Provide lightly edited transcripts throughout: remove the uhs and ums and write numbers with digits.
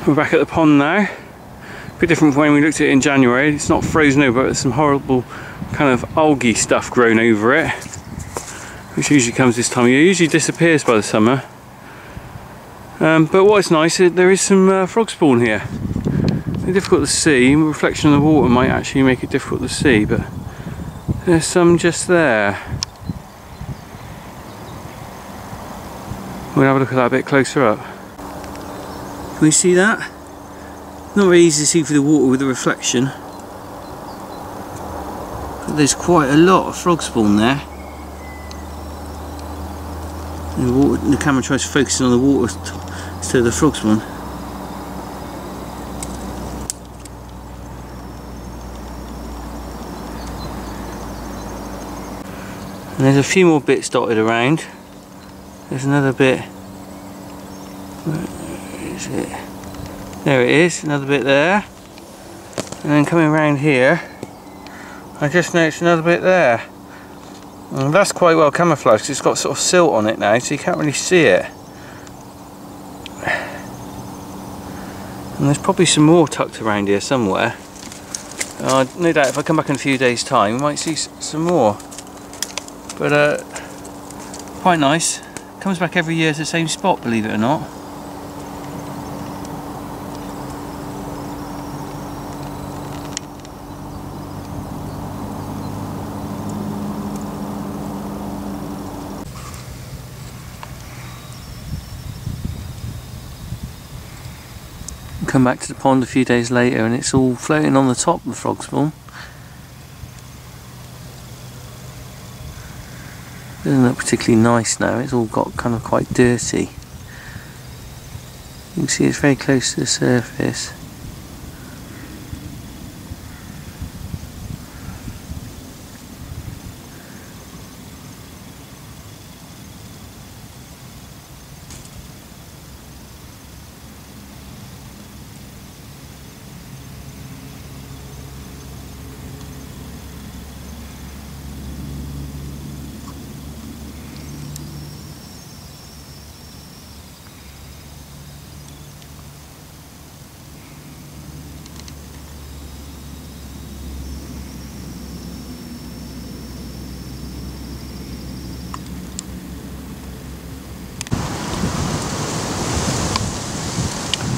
We're back at the pond now. A bit different from when we looked at it in January. It's not frozen over, but there's some horrible kind of algae stuff grown over it, which usually comes this time of year. It usually disappears by the summer. But what's nice is there is some frog spawn here. They're difficult to see. The reflection of the water might actually make it difficult to see, but there's some just there. We'll have a look at that a bit closer up. Can we see that? Not very easy to see through the water with the reflection. But there's quite a lot of frog spawn there. The camera tries focusing on the water instead of the frog spawn. And there's a few more bits dotted around. There's another bit. Where is it? There it is, another bit there. And then coming around here, I just noticed another bit there. And that's quite well camouflaged because it's got sort of silt on it now, so you can't really see it. And there's probably some more tucked around here somewhere. No doubt if I come back in a few days' time, we might see some more. But quite nice. Comes back every year to the same spot, believe it or not. Come back to the pond a few days later and it's all floating on the top of the frog spawn. Doesn't look particularly nice now, it's all got kind of quite dirty. You can see it's very close to the surface.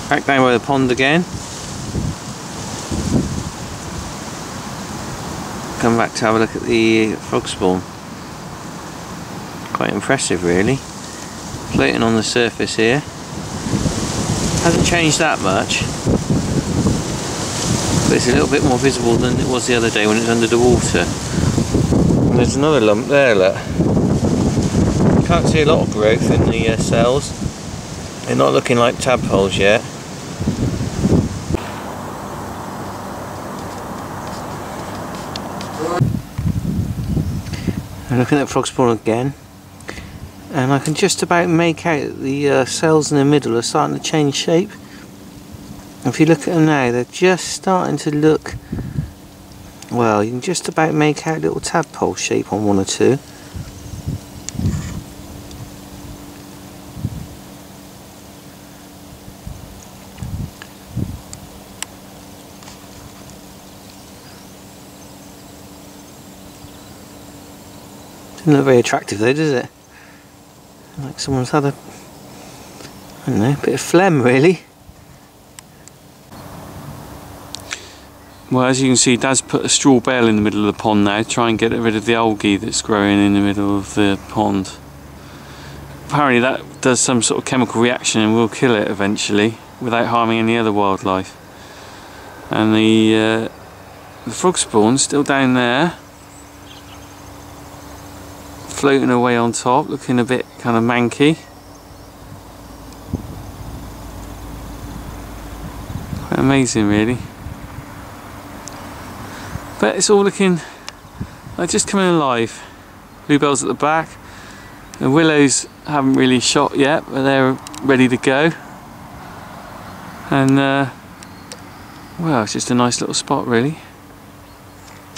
Back down by the pond again. Come back to have a look at the frog spawn. Quite impressive really. Floating on the surface here. Hasn't changed that much. But it's a little bit more visible than it was the other day when it was under the water. And there's another lump there, look. You can't see a lot of growth in the cells. They're not looking like tadpoles yet. I'm looking at frog spawn again, and I can just about make out that the cells in the middle are starting to change shape. If you look at them now, they're just starting to look, well, you can just about make out little tadpole shape on one or two. Doesn't look very attractive though, does it? Like someone's had a, I don't know, bit of phlegm really. Well, as you can see, Dad's put a straw bale in the middle of the pond now to try and get rid of the algae that's growing in the middle of the pond. Apparently that does some sort of chemical reaction and will kill it eventually without harming any other wildlife. And the frog spawn's still down there, floating away on top, looking a bit kind of manky. Quite amazing really. But it's all looking like just coming alive. Bluebells at the back. The willows haven't really shot yet, but they're ready to go. And well, it's just a nice little spot really.